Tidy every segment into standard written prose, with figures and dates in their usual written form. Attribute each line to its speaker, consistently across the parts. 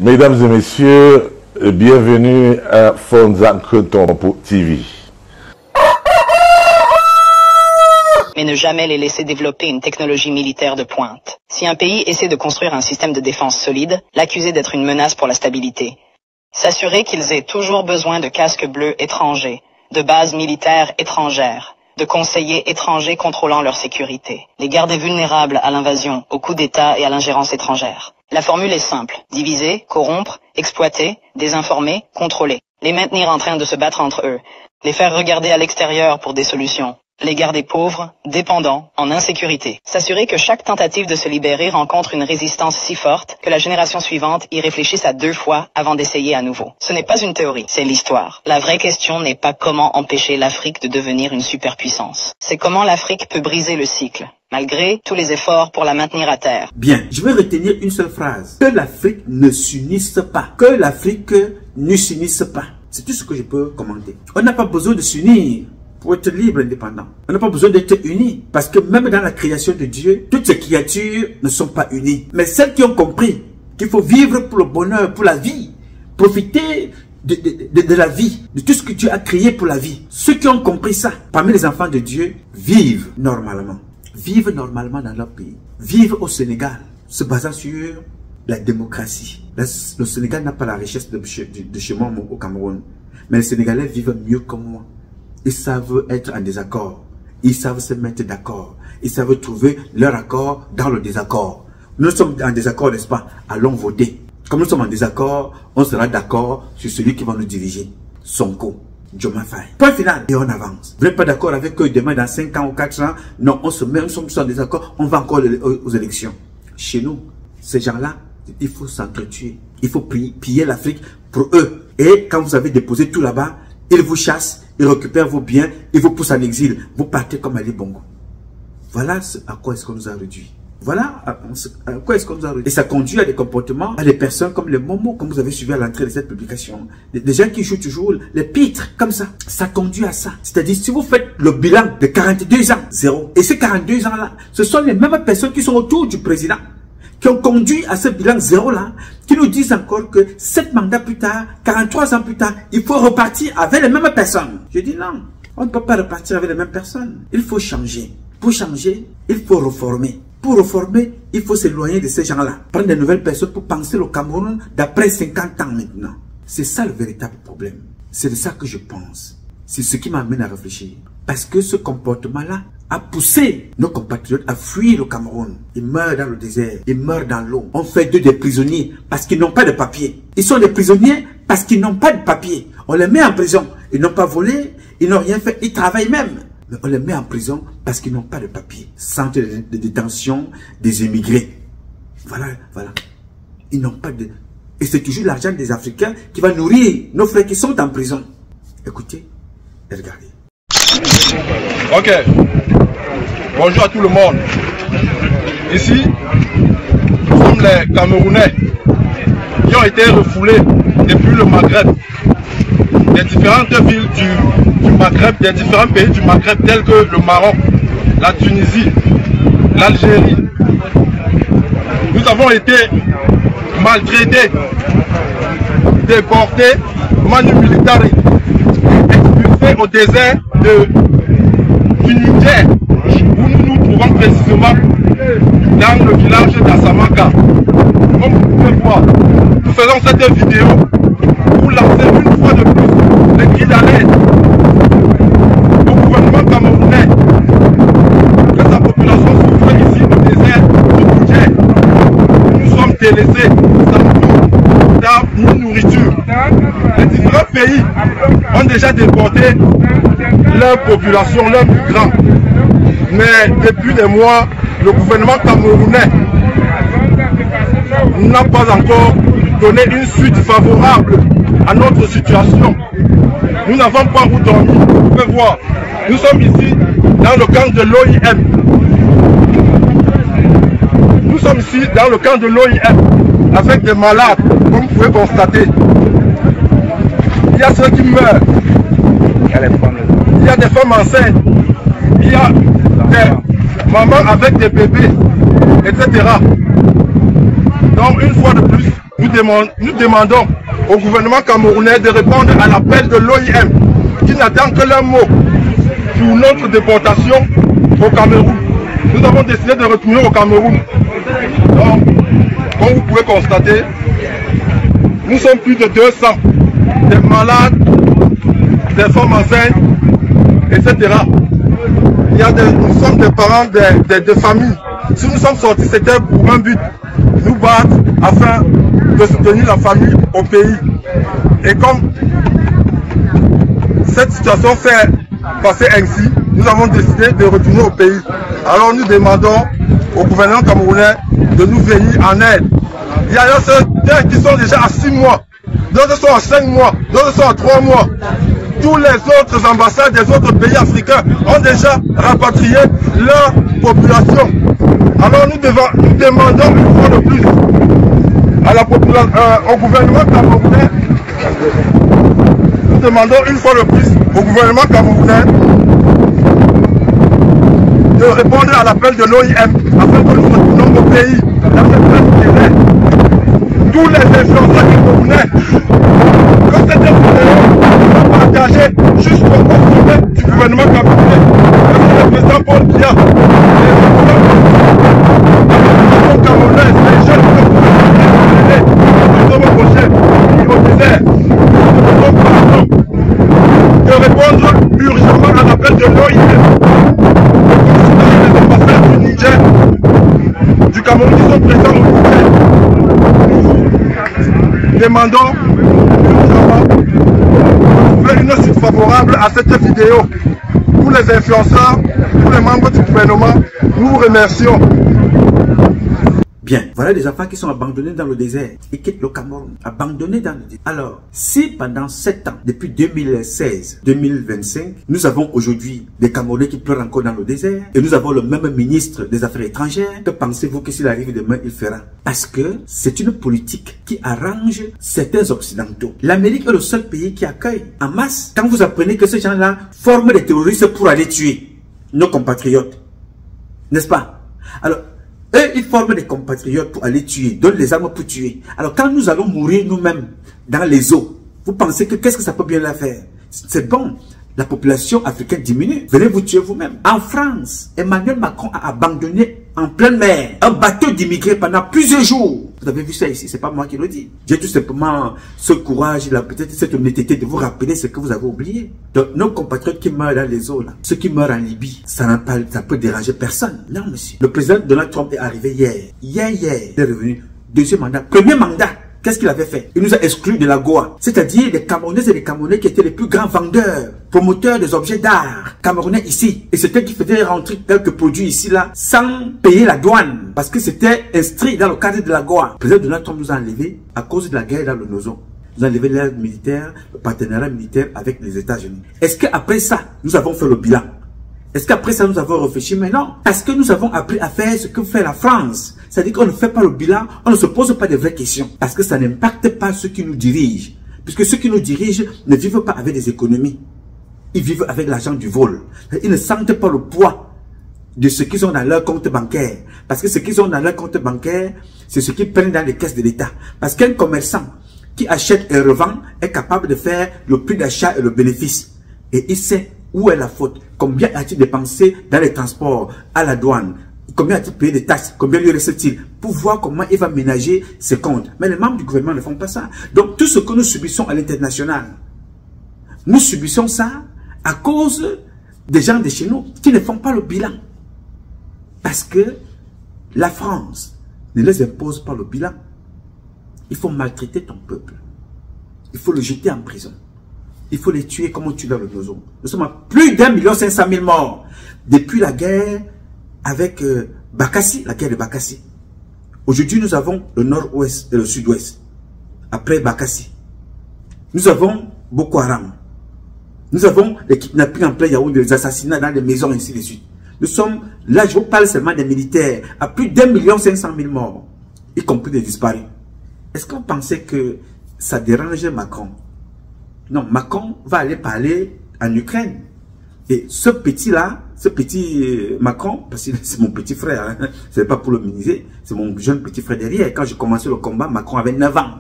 Speaker 1: Mesdames et messieurs, bienvenue à Fonzanketompo TV.
Speaker 2: Mais ne jamais les laisser développer une technologie militaire de pointe. Si un pays essaie de construire un système de défense solide, l'accuser d'être une menace pour la stabilité. S'assurer qu'ils aient toujours besoin de casques bleus étrangers, de bases militaires étrangères, de conseillers étrangers contrôlant leur sécurité. Les garder vulnérables à l'invasion, aux coups d'État et à l'ingérence étrangère. La formule est simple. Diviser, corrompre, exploiter, désinformer, contrôler. Les maintenir en train de se battre entre eux. Les faire regarder à l'extérieur pour des solutions. Les garder pauvres, dépendants, en insécurité. S'assurer que chaque tentative de se libérer rencontre une résistance si forte que la génération suivante y réfléchisse à 2 fois avant d'essayer à nouveau. Ce n'est pas une théorie, c'est l'histoire. La vraie question n'est pas comment empêcher l'Afrique de devenir une superpuissance. C'est comment l'Afrique peut briser le cycle, malgré tous les efforts pour la maintenir à terre.
Speaker 3: Bien, je vais retenir une seule phrase. Que l'Afrique ne s'unisse pas. Que l'Afrique ne s'unisse pas. C'est tout ce que je peux commenter. On n'a pas besoin de s'unir pour être libre, indépendant. On n'a pas besoin d'être unis. Parce que même dans la création de Dieu, toutes ces créatures ne sont pas unies. Mais celles qui ont compris qu'il faut vivre pour le bonheur, pour la vie, profiter de la vie, de tout ce que Dieu a créé pour la vie. Ceux qui ont compris ça, parmi les enfants de Dieu, vivent normalement. Vivent normalement dans leur pays. Vivent au Sénégal, se basant sur la démocratie. Le Sénégal n'a pas la richesse de chez moi au Cameroun. Mais les Sénégalais vivent mieux que moi. Ils savent être en désaccord. Ils savent se mettre d'accord. Ils savent trouver leur accord dans le désaccord. Nous sommes en désaccord, n'est-ce pas? Allons voter. Comme nous sommes en désaccord, on sera d'accord sur celui qui va nous diriger. Sonko, Diomaye Faye. Point final. Et on avance. Vous n'êtes pas d'accord avec eux demain dans 5 ans ou 4 ans? Non, on se met, nous sommes tous en désaccord. On va encore aux élections. Chez nous, ces gens-là, il faut s'entretuer. Il faut piller l'Afrique pour eux. Et quand vous avez déposé tout là-bas, ils vous chassent. Ils récupèrent vos biens, ils vous poussent en exil. Vous partez comme Ali Bongo. Voilà à quoi est-ce qu'on nous a réduit. Voilà à quoi est-ce qu'on nous a réduit. Et ça conduit à des comportements, à des personnes comme les momos, comme vous avez suivi à l'entrée de cette publication. Des gens qui jouent toujours les pitres, comme ça. Ça conduit à ça. C'est-à-dire, si vous faites le bilan de 42 ans, 0. Et ces 42 ans-là, ce sont les mêmes personnes qui sont autour du président, qui ont conduit à ce bilan 0 là, qui nous disent encore que 7 mandats plus tard, 43 ans plus tard, il faut repartir avec les mêmes personnes. Je dis non, on ne peut pas repartir avec les mêmes personnes. Il faut changer. Pour changer, il faut reformer. Pour reformer, il faut s'éloigner de ces gens-là. Prendre de nouvelles personnes pour penser le Cameroun d'après 50 ans maintenant. C'est ça le véritable problème. C'est de ça que je pense. C'est ce qui m'amène à réfléchir. Parce que ce comportement-là a poussé nos compatriotes à fuir le Cameroun. Ils meurent dans le désert, ils meurent dans l'eau. On fait d'eux des prisonniers parce qu'ils n'ont pas de papier. Ils sont des prisonniers parce qu'ils n'ont pas de papier. On les met en prison. Ils n'ont pas volé, ils n'ont rien fait, ils travaillent même. Mais on les met en prison parce qu'ils n'ont pas de papier. Centre de détention des immigrés. Voilà. Ils n'ont pas de... Et c'est toujours l'argent des Africains qui va nourrir nos frères qui sont en prison. Écoutez et regardez.
Speaker 4: Ok. Bonjour à tout le monde. Ici, nous sommes les Camerounais qui ont été refoulés depuis le Maghreb, des différentes villes du Maghreb, des différents pays du Maghreb tels que le Maroc, la Tunisie, l'Algérie. Nous avons été maltraités, déportés, manu militari, expulsés au désert du Niger, où nous nous trouvons précisément dans le village d'Assamaka. Comme vous pouvez voir, nous faisons cette vidéo pour lancer une fois de plus les cris d'alerte au gouvernement camerounais que sa population souffre ici au désert du Niger. Nous sommes délaissés sans ni nourriture. Les différents pays ont déjà déporté leur population, leurs migrants. Mais depuis des mois, le gouvernement camerounais n'a pas encore donné une suite favorable à notre situation. Nous n'avons pas où dormir. Vous pouvez voir, nous sommes ici dans le camp de l'OIM. Nous sommes ici dans le camp de l'OIM avec des malades, comme vous pouvez constater. Il y a ceux qui meurent. Il y a des femmes enceintes. Il y a des mamans avec des bébés, etc. Donc une fois de plus, nous demandons au gouvernement camerounais de répondre à l'appel de l'OIM qui n'attend que l'un mot pour notre déportation au Cameroun. Nous avons décidé de retourner au Cameroun. Donc, comme vous pouvez constater, nous sommes plus de 200, des malades, des femmes enceintes, etc. Nous sommes des parents de familles. Si nous sommes sortis, c'était pour un but, nous battre afin de soutenir la famille au pays. Et comme cette situation fait passer ainsi, nous avons décidé de retourner au pays. Alors nous demandons au gouvernement camerounais de nous venir en aide. Il y a certains qui sont déjà à 6 mois, d'autres sont à 5 mois, d'autres sont à 3 mois. Tous les autres ambassades des autres pays africains ont déjà rapatrié leur population. Alors nous demandons une fois de plus à la population, au gouvernement camerounais, nous demandons une fois de plus au gouvernement camerounais de répondre à l'appel de l'OIM afin que nous retournions au pays dans cette place. Tous les influenceurs camerounais, que cette vidéo soit partagée jusqu'au sommet du gouvernement camerounais. Le président Paul Biya, les camerounais, les jeunes camerounais, nous sommes prochains, au désert. Nous sommes partants de répondre urgemment à l'appel de l'OIM. Les ambassadeurs du Niger, du Cameroun qui sont présents au Niger. Nous demandons de trouver une suite favorable à cette vidéo. Tous les influenceurs, tous les membres du gouvernement, nous vous remercions.
Speaker 3: Bien, voilà des enfants qui sont abandonnés dans le désert et quittent le Cameroun, abandonnés dans le désert. Alors, si pendant 7 ans, depuis 2016-2025, nous avons aujourd'hui des Camerounais qui pleurent encore dans le désert et nous avons le même ministre des Affaires étrangères, que pensez-vous que s'il arrive demain, il fera? Parce que c'est une politique qui arrange certains occidentaux. L'Amérique est le seul pays qui accueille en masse. Quand vous apprenez que ces gens-là forment des terroristes pour aller tuer nos compatriotes, n'est-ce pas? Alors, eux, ils forment des compatriotes pour aller tuer, donnent les armes pour tuer. Alors, quand nous allons mourir nous-mêmes dans les eaux, vous pensez que qu'est-ce que ça peut bien la faire? C'est bon. La population africaine diminue. Venez vous tuer vous-même. En France, Emmanuel Macron a abandonné en pleine mer un bateau d'immigrés pendant plusieurs jours. Vous avez vu ça ici, c'est pas moi qui le dis. J'ai tout simplement ce courage, peut-être cette honnêteté de vous rappeler ce que vous avez oublié. Donc, nos compatriotes qui meurent dans les eaux, là, ceux qui meurent en Libye, ça peut déranger personne. Non, monsieur. Le président Donald Trump est arrivé hier. Hier, il est revenu. Deuxième mandat. Premier mandat. Qu'est-ce qu'il avait fait? Il nous a exclus de la Goa. C'est-à-dire les Camerounais et les Camerounais qui étaient les plus grands vendeurs, promoteurs des objets d'art camerounais ici. Et c'était qui faisait rentrer quelques produits ici, là, sans payer la douane. Parce que c'était inscrit dans le cadre de la Goa. Le président Donald Trump nous a enlevé à cause de la guerre dans le Nozon. Nous a enlevé l'aide militaire, le partenariat militaire avec les États-Unis. Est-ce qu'après ça, nous avons fait le bilan? Est-ce qu'après ça, nous avons réfléchi? Mais non. Parce que nous avons appris à faire ce que fait la France. C'est-à-dire qu'on ne fait pas le bilan, on ne se pose pas de vraies questions. Parce que ça n'impacte pas ceux qui nous dirigent. Puisque ceux qui nous dirigent ne vivent pas avec des économies. Ils vivent avec l'argent du vol. Ils ne sentent pas le poids de ce qu'ils ont dans leur compte bancaire. Parce que ce qu'ils ont dans leur compte bancaire, c'est ce qu'ils prennent dans les caisses de l'État. Parce qu'un commerçant qui achète et revend est capable de faire le prix d'achat et le bénéfice. Et il sait où est la faute. Combien a-t-il dépensé dans les transports, à la douane? Combien a-t-il payé des taxes? Combien lui reste-t-il? Pour voir comment il va ménager ses comptes. Mais les membres du gouvernement ne font pas ça. Donc tout ce que nous subissons à l'international, nous subissons ça à cause des gens de chez nous qui ne font pas le bilan. Parce que la France ne les impose pas le bilan. Il faut maltraiter ton peuple. Il faut le jeter en prison. Il faut les tuer comme on tue dans le Nozon. Nous sommes à plus d'1,5 million morts depuis la guerre avec Bakassi, la guerre de Bakassi. Aujourd'hui, nous avons le nord-ouest et le sud-ouest. Après Bakassi. Nous avons Boko Haram. Nous avons les kidnappings en plein Yaoundé, les assassinats dans les maisons, ainsi de suite. Nous sommes, là je vous parle seulement des militaires, à plus d'1,5 million morts, y compris des disparus. Est-ce qu'on pensait que ça dérangeait Macron? Non, Macron va aller parler en Ukraine. Et ce petit-là, ce petit Macron, parce que c'est mon petit frère, hein, c'est pas pour le minimiser, c'est mon jeune petit frère derrière. Quand j'ai commencé le combat, Macron avait 9 ans.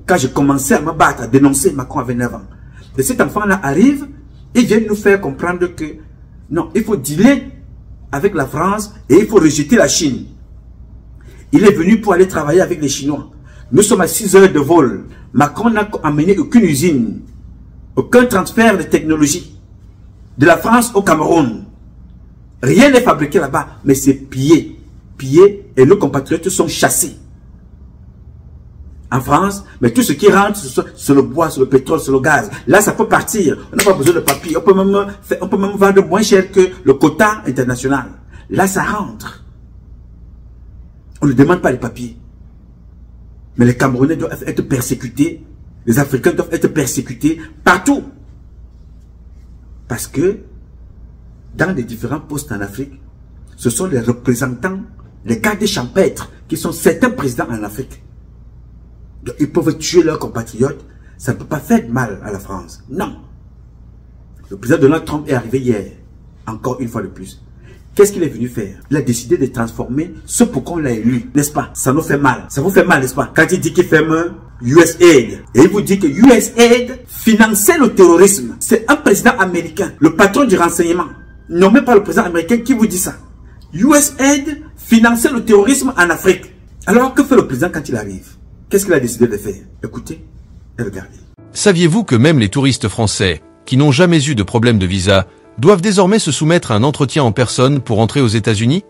Speaker 3: Quand j'ai commencé à me battre, à dénoncer, Macron avait 9 ans. Et cet enfant-là arrive et vient nous faire comprendre que non, il faut dealer avec la France et il faut rejeter la Chine. Il est venu pour aller travailler avec les Chinois. Nous sommes à 6 heures de vol. Macron n'a amené aucune usine, aucun transfert de technologie de la France au Cameroun. Rien n'est fabriqué là-bas, mais c'est pillé. Pillé et nos compatriotes sont chassés. En France, mais tout ce qui rentre, c'est le bois, c'est le pétrole, c'est le gaz. Là, ça peut partir. On n'a pas besoin de papier. On peut même vendre moins cher que le quota international. Là, ça rentre. On ne demande pas les papiers. Mais les Camerounais doivent être persécutés. Les Africains doivent être persécutés partout. Parce que dans les différents postes en Afrique, ce sont les représentants, les gardes champêtres qui sont certains présidents en Afrique. Donc, ils peuvent tuer leurs compatriotes. Ça ne peut pas faire de mal à la France. Non. Le président Donald Trump est arrivé hier. Encore une fois de plus. Qu'est-ce qu'il est venu faire? Il a décidé de transformer ce pourquoi on l'a élu. N'est-ce pas? Ça nous fait mal. Ça vous fait mal, n'est-ce pas? Quand il dit qu'il ferme USAID. Et il vous dit que USAID finançait le terrorisme. C'est un président américain. Le patron du renseignement. Nommé par le président américain qui vous dit ça. USAID finançait le terrorisme en Afrique. Alors que fait le président quand il arrive? Qu'est-ce qu'il a décidé de faire? Écoutez et regardez.
Speaker 5: Saviez-vous que même les touristes français, qui n'ont jamais eu de problème de visa, doivent désormais se soumettre à un entretien en personne pour entrer aux États-Unis?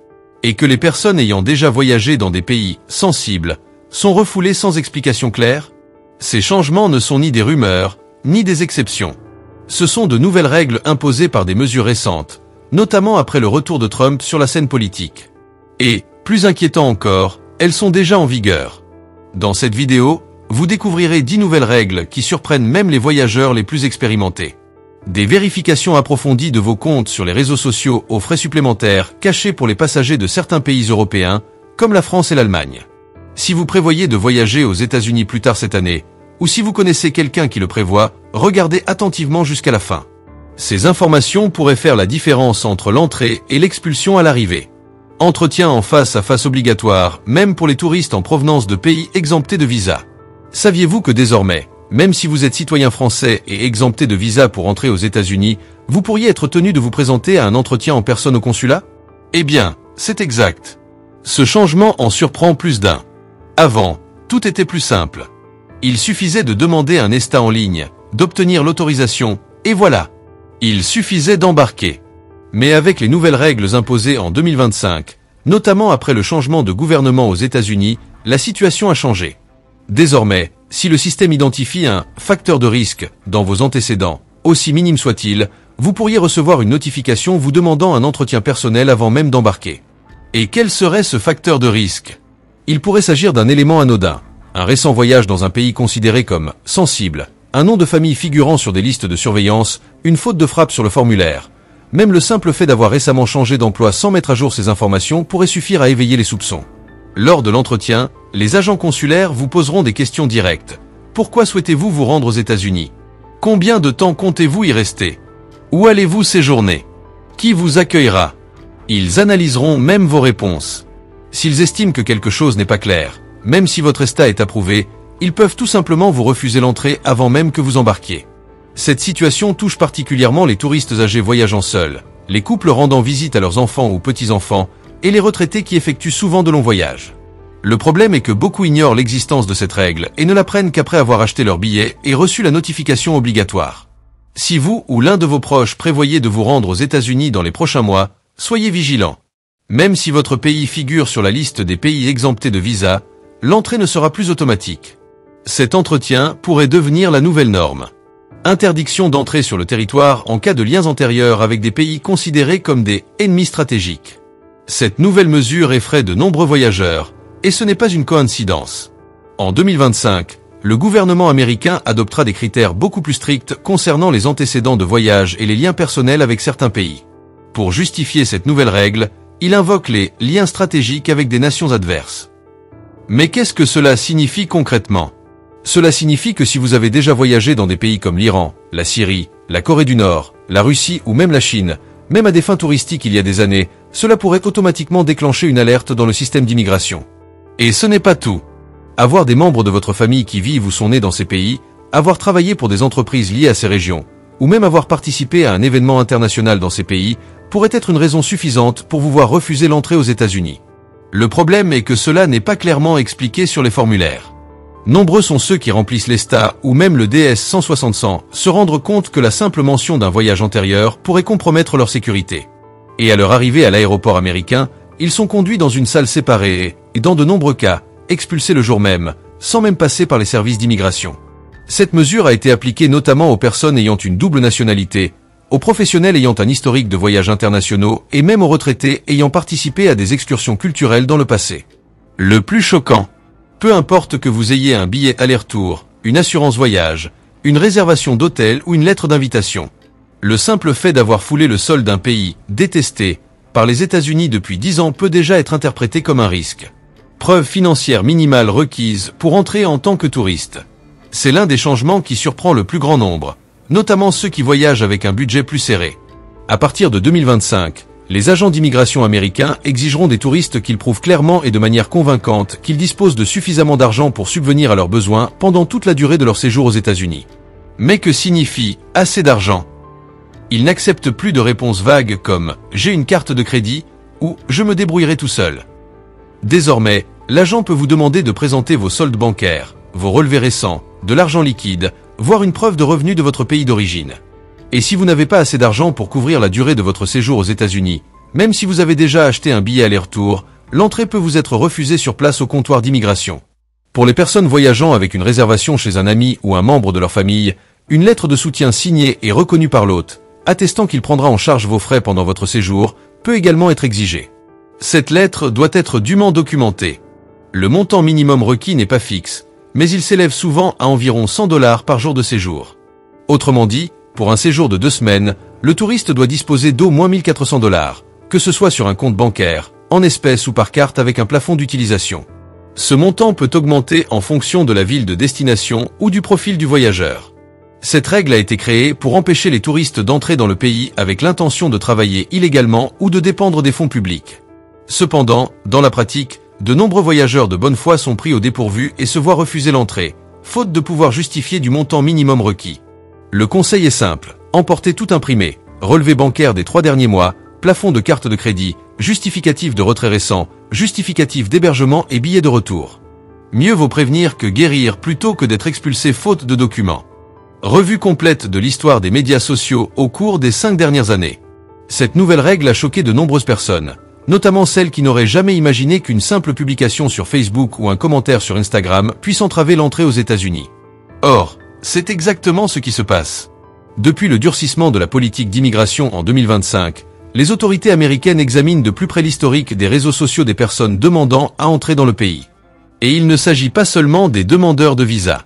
Speaker 5: Et que les personnes ayant déjà voyagé dans des pays sensibles sont refoulées sans explication claire? Ces changements ne sont ni des rumeurs, ni des exceptions. Ce sont de nouvelles règles imposées par des mesures récentes, notamment après le retour de Trump sur la scène politique. Et, plus inquiétant encore, elles sont déjà en vigueur. Dans cette vidéo, vous découvrirez 10 nouvelles règles qui surprennent même les voyageurs les plus expérimentés. Des vérifications approfondies de vos comptes sur les réseaux sociaux aux frais supplémentaires cachés pour les passagers de certains pays européens, comme la France et l'Allemagne. Si vous prévoyez de voyager aux États-Unis plus tard cette année, ou si vous connaissez quelqu'un qui le prévoit, regardez attentivement jusqu'à la fin. Ces informations pourraient faire la différence entre l'entrée et l'expulsion à l'arrivée. Entretien en face à face obligatoire, même pour les touristes en provenance de pays exemptés de visa. Saviez-vous que désormais, même si vous êtes citoyen français et exempté de visa pour entrer aux États-Unis, vous pourriez être tenu de vous présenter à un entretien en personne au consulat? Eh bien, c'est exact. Ce changement en surprend plus d'un. Avant, tout était plus simple. Il suffisait de demander un ESTA en ligne, d'obtenir l'autorisation, et voilà. Il suffisait d'embarquer. Mais avec les nouvelles règles imposées en 2025, notamment après le changement de gouvernement aux États-Unis, la situation a changé. Désormais, si le système identifie un facteur de risque dans vos antécédents, aussi minime soit-il, vous pourriez recevoir une notification vous demandant un entretien personnel avant même d'embarquer. Et quel serait ce facteur de risque? Il pourrait s'agir d'un élément anodin, un récent voyage dans un pays considéré comme sensible, un nom de famille figurant sur des listes de surveillance, une faute de frappe sur le formulaire. Même le simple fait d'avoir récemment changé d'emploi sans mettre à jour ces informations pourrait suffire à éveiller les soupçons. Lors de l'entretien, les agents consulaires vous poseront des questions directes. Pourquoi souhaitez-vous vous rendre aux États-Unis? Combien de temps comptez-vous y rester? Où allez-vous séjourner? Qui vous accueillera? Ils analyseront même vos réponses. S'ils estiment que quelque chose n'est pas clair, même si votre ESTA est approuvé, ils peuvent tout simplement vous refuser l'entrée avant même que vous embarquiez. Cette situation touche particulièrement les touristes âgés voyageant seuls, les couples rendant visite à leurs enfants ou petits-enfants, et les retraités qui effectuent souvent de longs voyages. Le problème est que beaucoup ignorent l'existence de cette règle et ne l'apprennent qu'après avoir acheté leur billet et reçu la notification obligatoire. Si vous ou l'un de vos proches prévoyez de vous rendre aux États-Unis dans les prochains mois, soyez vigilants. Même si votre pays figure sur la liste des pays exemptés de visa, l'entrée ne sera plus automatique. Cet entretien pourrait devenir la nouvelle norme. Interdiction d'entrer sur le territoire en cas de liens antérieurs avec des pays considérés comme des ennemis stratégiques. Cette nouvelle mesure effraie de nombreux voyageurs, et ce n'est pas une coïncidence. En 2025, le gouvernement américain adoptera des critères beaucoup plus stricts concernant les antécédents de voyage et les liens personnels avec certains pays. Pour justifier cette nouvelle règle, il invoque les liens stratégiques avec des nations adverses. Mais qu'est-ce que cela signifie concrètement? Cela signifie que si vous avez déjà voyagé dans des pays comme l'Iran, la Syrie, la Corée du Nord, la Russie ou même la Chine, Même à des fins touristiques il y a des années, cela pourrait automatiquement déclencher une alerte dans le système d'immigration. Et ce n'est pas tout. Avoir des membres de votre famille qui vivent ou sont nés dans ces pays, avoir travaillé pour des entreprises liées à ces régions, ou même avoir participé à un événement international dans ces pays, pourrait être une raison suffisante pour vous voir refuser l'entrée aux États-Unis. Le problème est que cela n'est pas clairement expliqué sur les formulaires. Nombreux sont ceux qui remplissent l'ESTA ou même le DS 160 se rendre compte que la simple mention d'un voyage antérieur pourrait compromettre leur sécurité. Et à leur arrivée à l'aéroport américain, ils sont conduits dans une salle séparée et, dans de nombreux cas, expulsés le jour même, sans même passer par les services d'immigration. Cette mesure a été appliquée notamment aux personnes ayant une double nationalité, aux professionnels ayant un historique de voyages internationaux et même aux retraités ayant participé à des excursions culturelles dans le passé. Le plus choquant, peu importe que vous ayez un billet aller-retour, une assurance voyage, une réservation d'hôtel ou une lettre d'invitation, le simple fait d'avoir foulé le sol d'un pays détesté par les États-Unis depuis 10 ans peut déjà être interprété comme un risque. Preuve financière minimale requise pour entrer en tant que touriste. C'est l'un des changements qui surprend le plus grand nombre, notamment ceux qui voyagent avec un budget plus serré. À partir de 2025, les agents d'immigration américains exigeront des touristes qu'ils prouvent clairement et de manière convaincante qu'ils disposent de suffisamment d'argent pour subvenir à leurs besoins pendant toute la durée de leur séjour aux États-Unis. Mais que signifie « assez d'argent » ? Ils n'acceptent plus de réponses vagues comme « j'ai une carte de crédit » ou « je me débrouillerai tout seul ». Désormais, l'agent peut vous demander de présenter vos soldes bancaires, vos relevés récents, de l'argent liquide, voire une preuve de revenu de votre pays d'origine. Et si vous n'avez pas assez d'argent pour couvrir la durée de votre séjour aux États-Unis, même si vous avez déjà acheté un billet aller-retour, l'entrée peut vous être refusée sur place au comptoir d'immigration. Pour les personnes voyageant avec une réservation chez un ami ou un membre de leur famille, une lettre de soutien signée et reconnue par l'hôte, attestant qu'il prendra en charge vos frais pendant votre séjour, peut également être exigée. Cette lettre doit être dûment documentée. Le montant minimum requis n'est pas fixe, mais il s'élève souvent à environ $100 par jour de séjour. Autrement dit, pour un séjour de 2 semaines, le touriste doit disposer d'au moins $1 400, que ce soit sur un compte bancaire, en espèces ou par carte avec un plafond d'utilisation. Ce montant peut augmenter en fonction de la ville de destination ou du profil du voyageur. Cette règle a été créée pour empêcher les touristes d'entrer dans le pays avec l'intention de travailler illégalement ou de dépendre des fonds publics. Cependant, dans la pratique, de nombreux voyageurs de bonne foi sont pris au dépourvu et se voient refuser l'entrée, faute de pouvoir justifier du montant minimum requis. Le conseil est simple, emportez tout imprimé, relevé bancaire des 3 derniers mois, plafond de carte de crédit, justificatif de retrait récent, justificatif d'hébergement et billet de retour. Mieux vaut prévenir que guérir plutôt que d'être expulsé faute de documents. Revue complète de l'histoire des médias sociaux au cours des 5 dernières années. Cette nouvelle règle a choqué de nombreuses personnes, notamment celles qui n'auraient jamais imaginé qu'une simple publication sur Facebook ou un commentaire sur Instagram puisse entraver l'entrée aux États-Unis. Or, c'est exactement ce qui se passe. Depuis le durcissement de la politique d'immigration en 2025, les autorités américaines examinent de plus près l'historique des réseaux sociaux des personnes demandant à entrer dans le pays. Et il ne s'agit pas seulement des demandeurs de visa.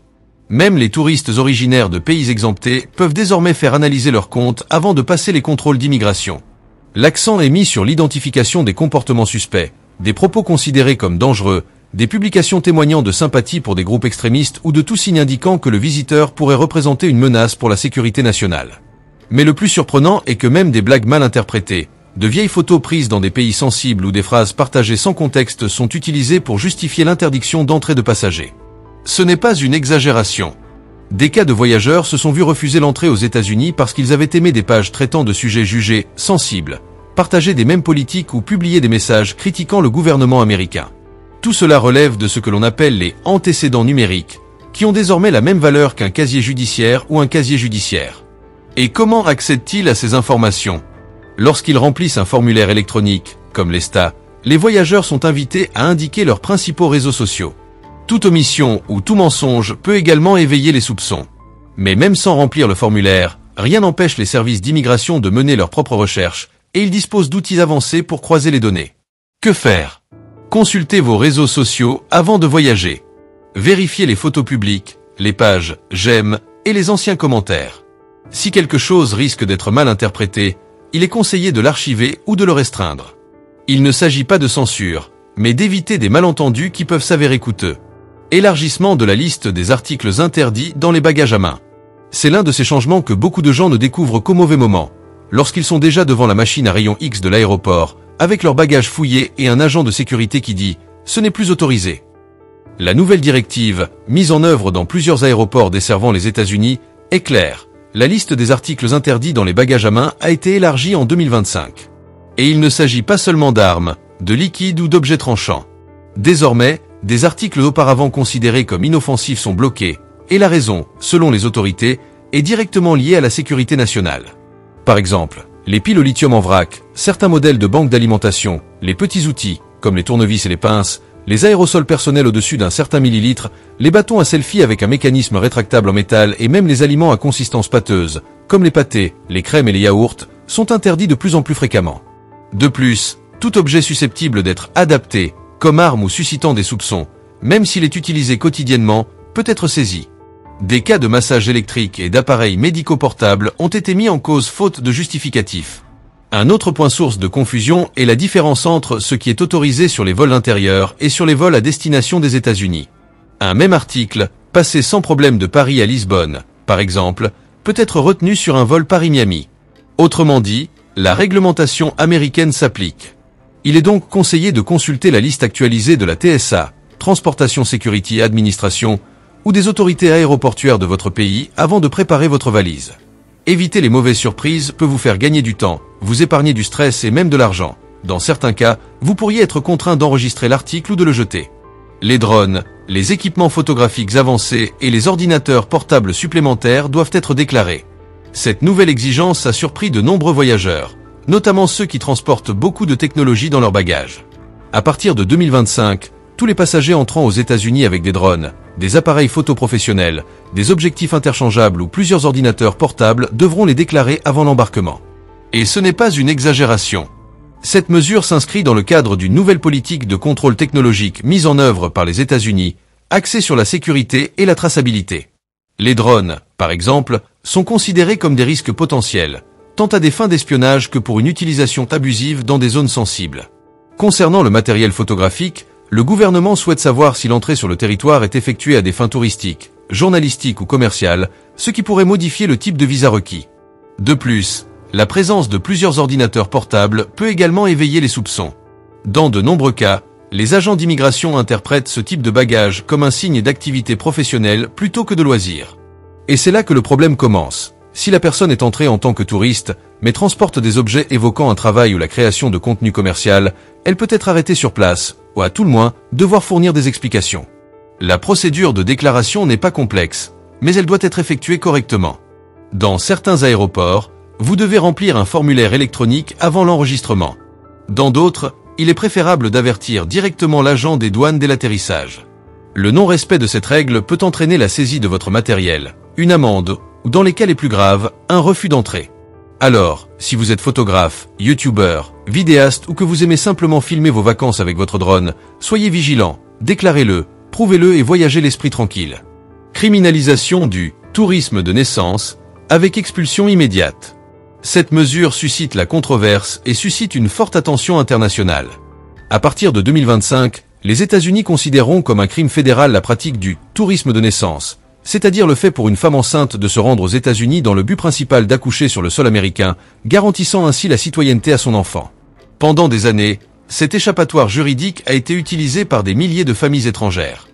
Speaker 5: Même les touristes originaires de pays exemptés peuvent désormais faire analyser leurs comptes avant de passer les contrôles d'immigration. L'accent est mis sur l'identification des comportements suspects, des propos considérés comme dangereux, des publications témoignant de sympathie pour des groupes extrémistes ou de tout signe indiquant que le visiteur pourrait représenter une menace pour la sécurité nationale. Mais le plus surprenant est que même des blagues mal interprétées, de vieilles photos prises dans des pays sensibles ou des phrases partagées sans contexte sont utilisées pour justifier l'interdiction d'entrée de passagers. Ce n'est pas une exagération. Des cas de voyageurs se sont vus refuser l'entrée aux États-Unis parce qu'ils avaient aimé des pages traitant de sujets jugés sensibles, partagé des mêmes politiques ou publié des messages critiquant le gouvernement américain. Tout cela relève de ce que l'on appelle les antécédents numériques, qui ont désormais la même valeur qu'un casier judiciaire ou un casier judiciaire. Et comment accèdent-ils à ces informations ? Lorsqu'ils remplissent un formulaire électronique, comme l'ESTA, les voyageurs sont invités à indiquer leurs principaux réseaux sociaux. Toute omission ou tout mensonge peut également éveiller les soupçons. Mais même sans remplir le formulaire, rien n'empêche les services d'immigration de mener leurs propres recherches, et ils disposent d'outils avancés pour croiser les données. Que faire ? Consultez vos réseaux sociaux avant de voyager. Vérifiez les photos publiques, les pages « j'aime » et les anciens commentaires. Si quelque chose risque d'être mal interprété, il est conseillé de l'archiver ou de le restreindre. Il ne s'agit pas de censure, mais d'éviter des malentendus qui peuvent s'avérer coûteux. Élargissement de la liste des articles interdits dans les bagages à main. C'est l'un de ces changements que beaucoup de gens ne découvrent qu'au mauvais moment, lorsqu'ils sont déjà devant la machine à rayon X de l'aéroport, avec leurs bagages fouillés et un agent de sécurité qui dit « ce n'est plus autorisé ». La nouvelle directive, mise en œuvre dans plusieurs aéroports desservant les États-Unis, est claire. La liste des articles interdits dans les bagages à main a été élargie en 2025. Et il ne s'agit pas seulement d'armes, de liquides ou d'objets tranchants. Désormais, des articles auparavant considérés comme inoffensifs sont bloqués, et la raison, selon les autorités, est directement liée à la sécurité nationale. Par exemple, les piles au lithium en vrac, certains modèles de banques d'alimentation, les petits outils, comme les tournevis et les pinces, les aérosols personnels au-dessus d'un certain millilitre, les bâtons à selfie avec un mécanisme rétractable en métal et même les aliments à consistance pâteuse, comme les pâtés, les crèmes et les yaourts, sont interdits de plus en plus fréquemment. De plus, tout objet susceptible d'être adapté, comme arme ou suscitant des soupçons, même s'il est utilisé quotidiennement, peut être saisi. Des cas de massage électrique et d'appareils médicaux portables ont été mis en cause faute de justificatif. Un autre point source de confusion est la différence entre ce qui est autorisé sur les vols intérieurs et sur les vols à destination des États-Unis. Un même article, passé sans problème de Paris à Lisbonne, par exemple, peut être retenu sur un vol Paris-Miami. Autrement dit, la réglementation américaine s'applique. Il est donc conseillé de consulter la liste actualisée de la TSA, Transportation Security Administration, ou des autorités aéroportuaires de votre pays avant de préparer votre valise. Éviter les mauvaises surprises peut vous faire gagner du temps, vous épargner du stress et même de l'argent. Dans certains cas, vous pourriez être contraint d'enregistrer l'article ou de le jeter. Les drones, les équipements photographiques avancés et les ordinateurs portables supplémentaires doivent être déclarés. Cette nouvelle exigence a surpris de nombreux voyageurs, notamment ceux qui transportent beaucoup de technologies dans leurs bagages. À partir de 2025, tous les passagers entrant aux États-Unis avec des drones, des appareils photo professionnels, des objectifs interchangeables ou plusieurs ordinateurs portables devront les déclarer avant l'embarquement. Et ce n'est pas une exagération. Cette mesure s'inscrit dans le cadre d'une nouvelle politique de contrôle technologique mise en œuvre par les États-Unis, axée sur la sécurité et la traçabilité. Les drones, par exemple, sont considérés comme des risques potentiels, tant à des fins d'espionnage que pour une utilisation abusive dans des zones sensibles. Concernant le matériel photographique, le gouvernement souhaite savoir si l'entrée sur le territoire est effectuée à des fins touristiques, journalistiques ou commerciales, ce qui pourrait modifier le type de visa requis. De plus, la présence de plusieurs ordinateurs portables peut également éveiller les soupçons. Dans de nombreux cas, les agents d'immigration interprètent ce type de bagage comme un signe d'activité professionnelle plutôt que de loisir. Et c'est là que le problème commence. Si la personne est entrée en tant que touriste, mais transporte des objets évoquant un travail ou la création de contenu commercial, elle peut être arrêtée sur place, ou à tout le moins, devoir fournir des explications. La procédure de déclaration n'est pas complexe, mais elle doit être effectuée correctement. Dans certains aéroports, vous devez remplir un formulaire électronique avant l'enregistrement. Dans d'autres, il est préférable d'avertir directement l'agent des douanes dès l'atterrissage. Le non-respect de cette règle peut entraîner la saisie de votre matériel, une amende, ou dans les cas les plus graves, un refus d'entrée. Alors, si vous êtes photographe, youtubeur, vidéaste ou que vous aimez simplement filmer vos vacances avec votre drone, soyez vigilant, déclarez-le, prouvez-le et voyagez l'esprit tranquille. Criminalisation du tourisme de naissance, avec expulsion immédiate. Cette mesure suscite la controverse et suscite une forte attention internationale. À partir de 2025, les États-Unis considéreront comme un crime fédéral la pratique du tourisme de naissance, c'est-à-dire le fait pour une femme enceinte de se rendre aux États-Unis dans le but principal d'accoucher sur le sol américain, garantissant ainsi la citoyenneté à son enfant. Pendant des années, cet échappatoire juridique a été utilisé par des milliers de familles étrangères.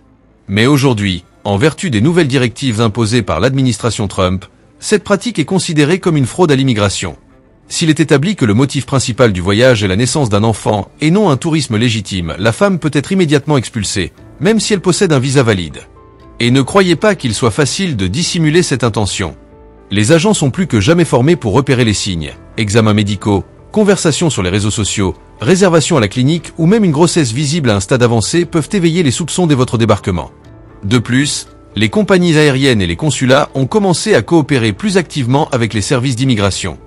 Speaker 5: Mais aujourd'hui, en vertu des nouvelles directives imposées par l'administration Trump, cette pratique est considérée comme une fraude à l'immigration. S'il est établi que le motif principal du voyage est la naissance d'un enfant et non un tourisme légitime, la femme peut être immédiatement expulsée, même si elle possède un visa valide. Et ne croyez pas qu'il soit facile de dissimuler cette intention. Les agents sont plus que jamais formés pour repérer les signes, examens médicaux, conversations sur les réseaux sociaux, réservations à la clinique ou même une grossesse visible à un stade avancé peuvent éveiller les soupçons dès votre débarquement. De plus, les compagnies aériennes et les consulats ont commencé à coopérer plus activement avec les services d'immigration.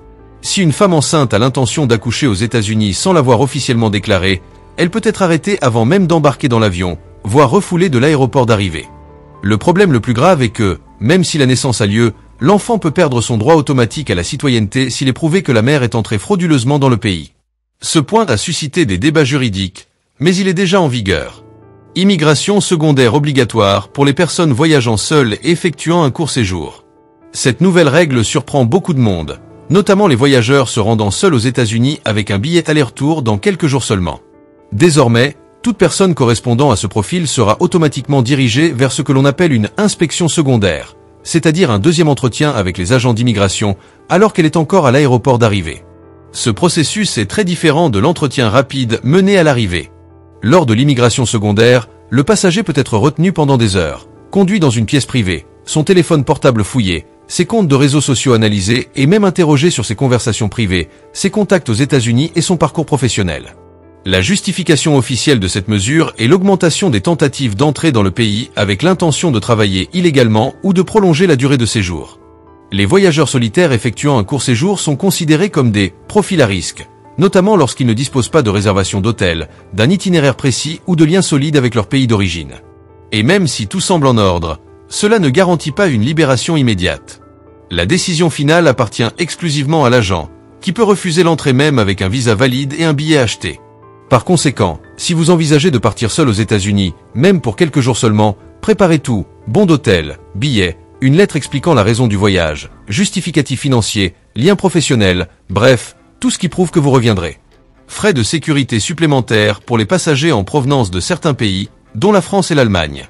Speaker 5: Si une femme enceinte a l'intention d'accoucher aux États-Unis sans l'avoir officiellement déclaré, elle peut être arrêtée avant même d'embarquer dans l'avion, voire refoulée de l'aéroport d'arrivée. Le problème le plus grave est que, même si la naissance a lieu, l'enfant peut perdre son droit automatique à la citoyenneté s'il est prouvé que la mère est entrée frauduleusement dans le pays. Ce point a suscité des débats juridiques, mais il est déjà en vigueur. Immigration secondaire obligatoire pour les personnes voyageant seules et effectuant un court séjour. Cette nouvelle règle surprend beaucoup de monde, notamment les voyageurs se rendant seuls aux États-Unis avec un billet aller-retour dans quelques jours seulement. Désormais, toute personne correspondant à ce profil sera automatiquement dirigée vers ce que l'on appelle une inspection secondaire, c'est-à-dire un deuxième entretien avec les agents d'immigration alors qu'elle est encore à l'aéroport d'arrivée. Ce processus est très différent de l'entretien rapide mené à l'arrivée. Lors de l'immigration secondaire, le passager peut être retenu pendant des heures, conduit dans une pièce privée, son téléphone portable fouillé, ses comptes de réseaux sociaux analysés et même interrogé sur ses conversations privées, ses contacts aux États-Unis et son parcours professionnel. La justification officielle de cette mesure est l'augmentation des tentatives d'entrée dans le pays avec l'intention de travailler illégalement ou de prolonger la durée de séjour. Les voyageurs solitaires effectuant un court séjour sont considérés comme des profils à risque, notamment lorsqu'ils ne disposent pas de réservation d'hôtel, d'un itinéraire précis ou de liens solides avec leur pays d'origine. Et même si tout semble en ordre, cela ne garantit pas une libération immédiate. La décision finale appartient exclusivement à l'agent, qui peut refuser l'entrée même avec un visa valide et un billet acheté. Par conséquent, si vous envisagez de partir seul aux États-Unis, même pour quelques jours seulement, préparez tout, bon d'hôtel, billets, une lettre expliquant la raison du voyage, justificatif financier, lien professionnel, bref, tout ce qui prouve que vous reviendrez. Frais de sécurité supplémentaires pour les passagers en provenance de certains pays, dont la France et l'Allemagne.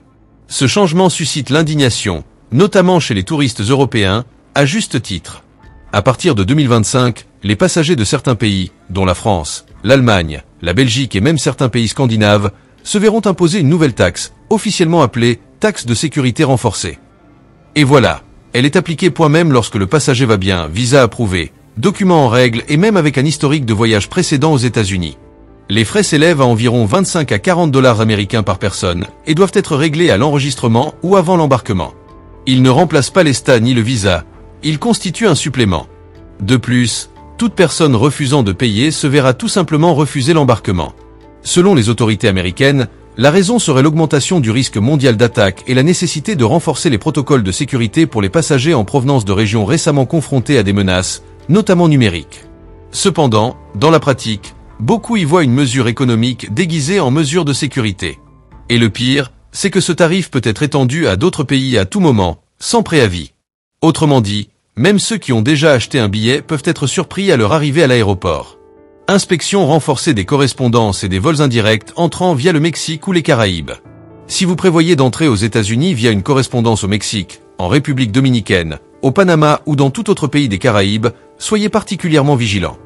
Speaker 5: Ce changement suscite l'indignation, notamment chez les touristes européens, à juste titre. À partir de 2025, les passagers de certains pays, dont la France, l'Allemagne, la Belgique et même certains pays scandinaves, se verront imposer une nouvelle taxe, officiellement appelée taxe de sécurité renforcée. Et voilà, elle est appliquée point même lorsque le passager va bien, visa approuvé, documents en règle et même avec un historique de voyage précédent aux États-Unis. Les frais s'élèvent à environ 25 à 40 $ américains par personne et doivent être réglés à l'enregistrement ou avant l'embarquement. Ils ne remplacent pas les stats ni le visa, ils constituent un supplément. De plus, toute personne refusant de payer se verra tout simplement refuser l'embarquement. Selon les autorités américaines, la raison serait l'augmentation du risque mondial d'attaque et la nécessité de renforcer les protocoles de sécurité pour les passagers en provenance de régions récemment confrontées à des menaces, notamment numériques. Cependant, dans la pratique, beaucoup y voient une mesure économique déguisée en mesure de sécurité. Et le pire, c'est que ce tarif peut être étendu à d'autres pays à tout moment, sans préavis. Autrement dit, même ceux qui ont déjà acheté un billet peuvent être surpris à leur arrivée à l'aéroport. Inspection renforcée des correspondances et des vols indirects entrant via le Mexique ou les Caraïbes. Si vous prévoyez d'entrer aux États-Unis via une correspondance au Mexique, en République dominicaine, au Panama ou dans tout autre pays des Caraïbes, soyez particulièrement vigilants.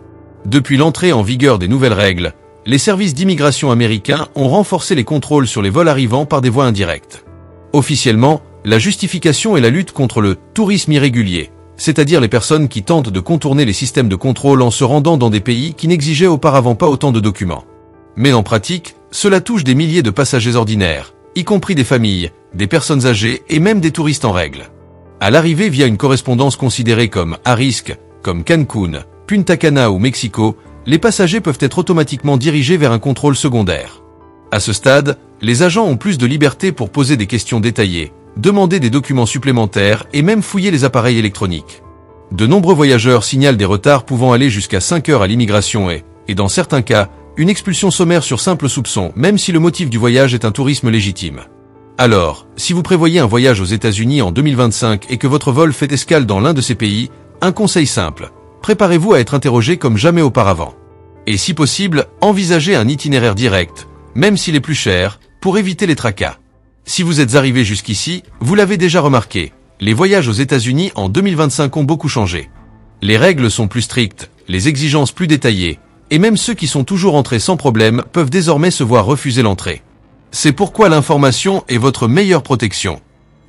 Speaker 5: Depuis l'entrée en vigueur des nouvelles règles, les services d'immigration américains ont renforcé les contrôles sur les vols arrivant par des voies indirectes. Officiellement, la justification est la lutte contre le tourisme irrégulier, c'est-à-dire les personnes qui tentent de contourner les systèmes de contrôle en se rendant dans des pays qui n'exigeaient auparavant pas autant de documents. Mais en pratique, cela touche des milliers de passagers ordinaires, y compris des familles, des personnes âgées et même des touristes en règle. À l'arrivée via une correspondance considérée comme à risque, comme Cancun, Punta Cana ou Mexico, les passagers peuvent être automatiquement dirigés vers un contrôle secondaire. À ce stade, les agents ont plus de liberté pour poser des questions détaillées, demander des documents supplémentaires et même fouiller les appareils électroniques. De nombreux voyageurs signalent des retards pouvant aller jusqu'à 5 heures à l'immigration et dans certains cas, une expulsion sommaire sur simple soupçon, même si le motif du voyage est un tourisme légitime. Alors, si vous prévoyez un voyage aux États-Unis en 2025 et que votre vol fait escale dans l'un de ces pays, un conseil simple, préparez-vous à être interrogé comme jamais auparavant. Et si possible, envisagez un itinéraire direct, même s'il est plus cher, pour éviter les tracas. Si vous êtes arrivé jusqu'ici, vous l'avez déjà remarqué, les voyages aux États-Unis en 2025 ont beaucoup changé. Les règles sont plus strictes, les exigences plus détaillées, et même ceux qui sont toujours entrés sans problème peuvent désormais se voir refuser l'entrée. C'est pourquoi l'information est votre meilleure protection.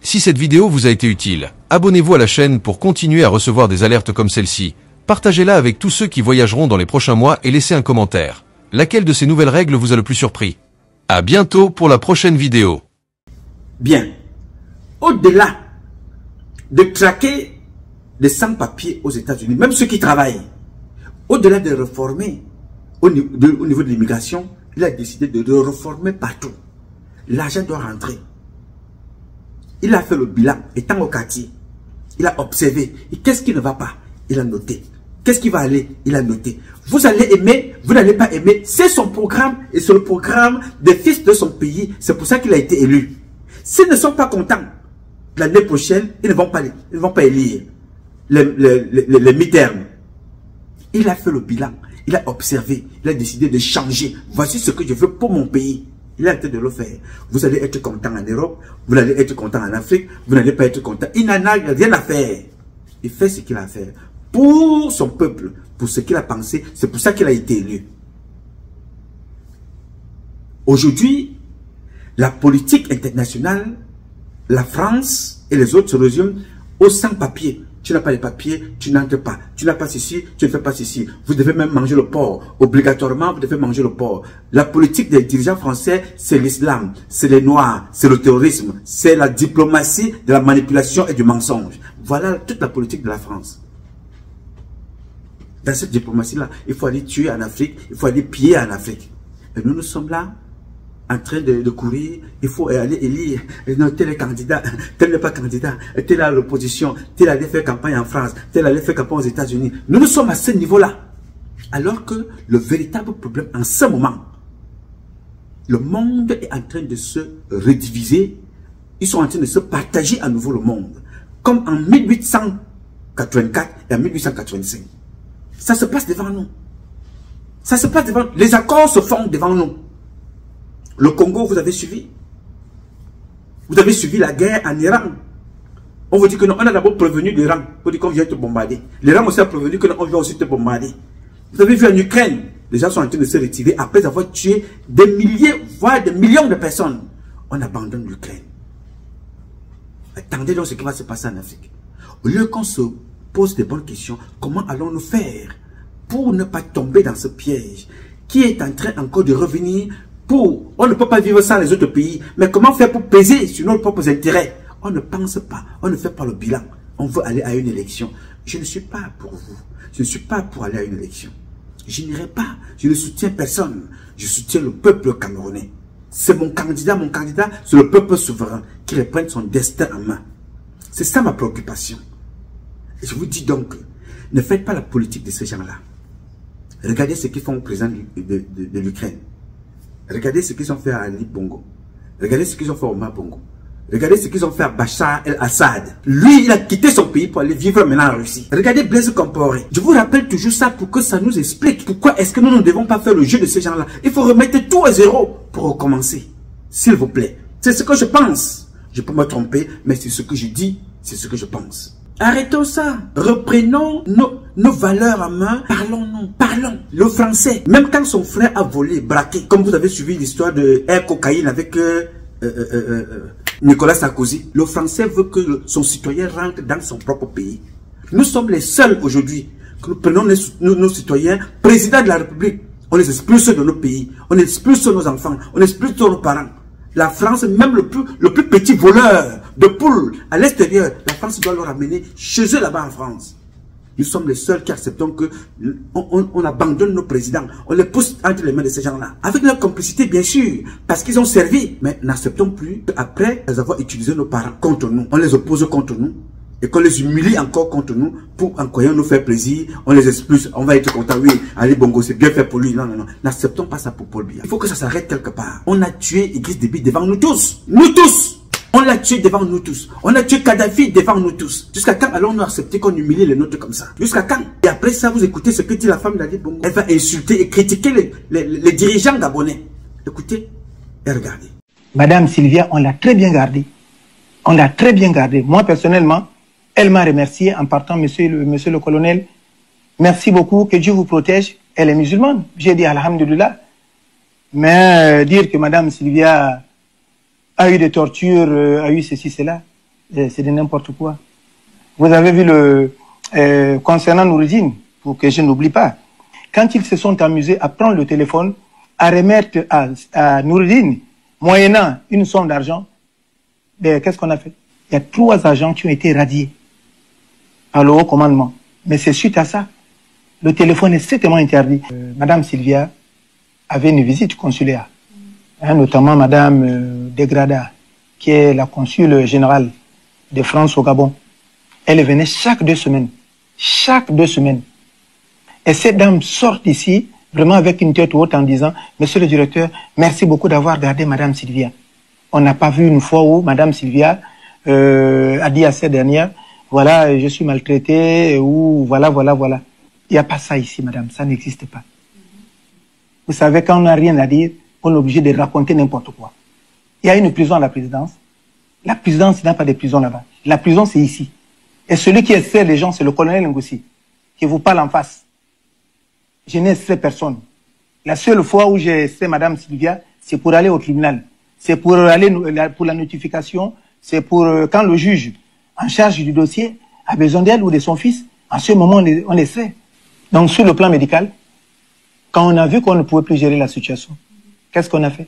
Speaker 5: Si cette vidéo vous a été utile, abonnez-vous à la chaîne pour continuer à recevoir des alertes comme celle-ci, partagez-la avec tous ceux qui voyageront dans les prochains mois et laissez un commentaire. Laquelle de ces nouvelles règles vous a le plus surpris? À bientôt pour la prochaine vidéo.
Speaker 3: Bien, au-delà de traquer les sans-papiers aux États-Unis, même ceux qui travaillent, au-delà de réformer au niveau de l'immigration, il a décidé de réformer partout. L'argent doit rentrer. Il a fait le bilan, étant au quartier. Il a observé. Et qu'est-ce qui ne va pas? Il a noté. Qu'est-ce qui va aller? Il a noté. Vous allez aimer, vous n'allez pas aimer. C'est son programme et c'est le programme des fils de son pays. C'est pour ça qu'il a été élu. S'ils ne sont pas contents, l'année prochaine, ils ne vont pas élire les mi-termes. Il a fait le bilan, il a observé, il a décidé de changer. Voici ce que je veux pour mon pays. Il a été de le faire. Vous allez être content en Europe, vous allez être content en Afrique, vous n'allez pas être content. Il n'en a rien à faire. Il fait ce qu'il a à faire. Pour son peuple, pour ce qu'il a pensé, c'est pour ça qu'il a été élu. Aujourd'hui, la politique internationale, la France et les autres régions au sans-papier. Tu n'as pas les papiers, tu n'entres pas. Tu n'as pas ceci, tu ne fais pas ceci. Vous devez même manger le porc. Obligatoirement, vous devez manger le porc. La politique des dirigeants français, c'est l'islam, c'est les noirs, c'est le terrorisme, c'est la diplomatie de la manipulation et du mensonge. Voilà toute la politique de la France. Dans cette diplomatie-là, il faut aller tuer en Afrique, il faut aller piller en Afrique. Et nous sommes là, en train de courir, il faut aller élire, non, tel est candidat, tel n'est pas candidat, tel a l'opposition, tel allait faire campagne en France, tel allait faire campagne aux États-Unis. Nous sommes à ce niveau-là. Alors que le véritable problème en ce moment, le monde est en train de se rediviser, ils sont en train de se partager à nouveau le monde, comme en 1884 et en 1885. Ça se passe devant nous. Ça se passe devant nous. Les accords se font devant nous. Le Congo, vous avez suivi. Vous avez suivi la guerre en Iran. On vous dit que non, on a d'abord prévenu l'Iran. On dit qu'on vient te bombarder. L'Iran aussi a prévenu que non, on vient aussi te bombarder. Vous avez vu en Ukraine, les gens sont en train de se retirer après avoir tué des milliers, voire des millions de personnes. On abandonne l'Ukraine. Attendez donc ce qui va se passer en Afrique. Au lieu qu'on se pose des bonnes questions, comment allons-nous faire pour ne pas tomber dans ce piège qui est en train encore de revenir pour... On ne peut pas vivre sans les autres pays, mais comment faire pour peser sur nos propres intérêts? On ne pense pas, on ne fait pas le bilan. On veut aller à une élection. Je ne suis pas pour vous. Je ne suis pas pour aller à une élection. Je n'irai pas. Je ne soutiens personne. Je soutiens le peuple camerounais. C'est mon candidat, c'est le peuple souverain qui reprenne son destin en main. C'est ça ma préoccupation. Et je vous dis donc, ne faites pas la politique de ces gens-là. Regardez ce qu'ils font au président de l'Ukraine. Regardez ce qu'ils ont fait à Ali Bongo. Regardez ce qu'ils ont fait à Omar Bongo. Regardez ce qu'ils ont fait à Bachar el-Assad. Lui, il a quitté son pays pour aller vivre maintenant en Russie. Regardez Blaise Compaoré. Je vous rappelle toujours ça pour que ça nous explique pourquoi est-ce que nous ne devons pas faire le jeu de ces gens-là. Il faut remettre tout à zéro pour recommencer. S'il vous plaît. C'est ce que je pense. Je peux me tromper, mais c'est ce que je dis, c'est ce que je pense. Arrêtons ça. Reprenons nos valeurs en main. Parlons-nous. Parlons. Le français, même quand son frère a volé, braqué, comme vous avez suivi l'histoire de Air Cocaïne avec Nicolas Sarkozy, le français veut que son citoyen rentre dans son propre pays. Nous sommes les seuls aujourd'hui que nous prenons nos citoyens, présidents de la République. On les expulse de nos pays. On expulse nos enfants. On expulse nos parents. La France, même le plus petit voleur de poules à l'extérieur, la France doit le ramener chez eux là-bas en France. Nous sommes les seuls qui acceptons que on abandonne nos présidents. On les pousse entre les mains de ces gens-là. Avec leur complicité, bien sûr, parce qu'ils ont servi. Mais n'acceptons plus qu'après avoir utilisé nos parents contre nous, on les oppose contre nous et qu'on les humilie encore contre nous pour en croyant nous faire plaisir. On les expulse, on va être content. Oui, Ali Bongo, c'est bien fait pour lui. Non, non, non. N'acceptons pas ça pour Paul Biya. Il faut que ça s'arrête quelque part. On a tué Idriss Déby devant nous tous. Nous tous. On l'a tué devant nous tous. On a tué Kadhafi devant nous tous. Jusqu'à quand allons-nous accepter qu'on humilie les nôtres comme ça? Jusqu'à quand? Et après ça, vous écoutez ce que dit la femme d'Ali Bongo. Elle va insulter et critiquer les dirigeants gabonais. Écoutez et regardez.
Speaker 6: Madame Sylvia, on l'a très bien gardée. On l'a très bien gardée. Moi, personnellement, elle m'a remercié en partant, monsieur le colonel. Merci beaucoup, que Dieu vous protège. Elle est musulmane. J'ai dit alhamdulillah. Mais dire que Madame Sylvia a eu des tortures, a eu ceci, cela, c'est de n'importe quoi. Vous avez vu concernant Noureddine, pour que je n'oublie pas, quand ils se sont amusés à prendre le téléphone, à remettre à Noureddine, moyennant une somme d'argent, qu'est-ce qu'on a fait? Il y a 3 agents qui ont été radiés à le haut commandement. Mais c'est suite à ça. Le téléphone est strictement interdit. Madame Sylvia avait une visite consulaire. Notamment Madame Degrada, qui est la consul générale de France au Gabon. Elle venait chaque 2 semaines. Chaque 2 semaines. Et cette dame sort d'ici, vraiment avec une tête haute en disant, Monsieur le directeur, merci beaucoup d'avoir gardé Madame Sylvia. On n'a pas vu une fois où Madame Sylvia a dit à cette dernière, voilà, je suis maltraitée, ou voilà. Il n'y a pas ça ici, madame, ça n'existe pas. Vous savez, quand on n'a rien à dire, on est obligé de raconter n'importe quoi. Il y a une prison à la présidence. La présidence, il n'y a pas de prison là-bas. La prison, c'est ici. Et celui qui extrait les gens, c'est le colonel Ngoussi, qui vous parle en face. Je n'ai extrait personne. La seule fois où j'ai extrait Madame Sylvia, c'est pour aller au tribunal. C'est pour aller pour la notification. C'est pour quand le juge en charge du dossier a besoin d'elle ou de son fils. En ce moment, on extrait. Donc, sur le plan médical, quand on a vu qu'on ne pouvait plus gérer la situation, qu'est-ce qu'on a fait?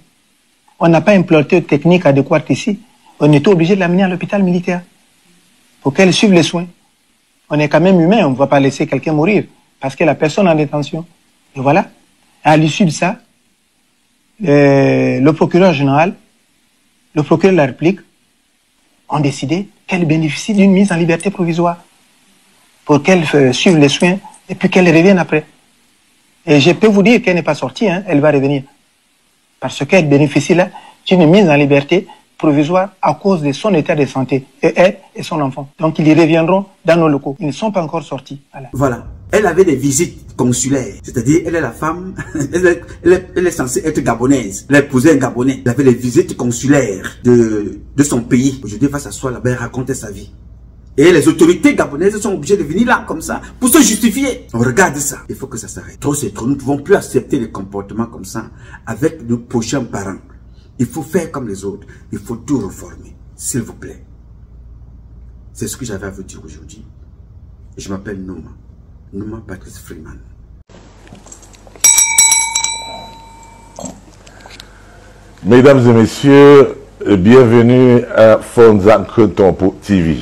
Speaker 6: On n'a pas implanté de technique adéquate ici. On était obligé de l'amener à l'hôpital militaire pour qu'elle suive les soins. On est quand même humain, on ne va pas laisser quelqu'un mourir parce que la personne en détention. Et voilà. À l'issue de ça, le procureur général, le procureur de la République ont décidé qu'elle bénéficie d'une mise en liberté provisoire pour qu'elle suive les soins et puis qu'elle revienne après. Et je peux vous dire qu'elle n'est pas sortie, hein, elle va revenir. Parce qu'elle bénéficie là d'une mise en liberté provisoire à cause de son état de santé, et elle et son enfant. Donc ils y reviendront dans nos locaux. Ils ne sont pas encore sortis.
Speaker 3: Voilà. Elle avait des visites consulaires, c'est-à-dire elle est la femme, elle est censée être gabonaise. Elle a épousé un Gabonais. Elle avait des visites consulaires de son pays. Aujourd'hui, va s'asseoir là-bas et raconter sa vie. Et les autorités gabonaises sont obligées de venir là comme ça pour se justifier. On regarde ça. Il faut que ça s'arrête. Trop c'est trop. Nous ne pouvons plus accepter des comportements comme ça avec nos prochains parents. Il faut faire comme les autres. Il faut tout reformer. S'il vous plaît. C'est ce que j'avais à vous dire aujourd'hui. Je m'appelle Nouma. Nouma Patrice Freeman.
Speaker 1: Mesdames et messieurs, bienvenue à Fonza Nkontompo TV.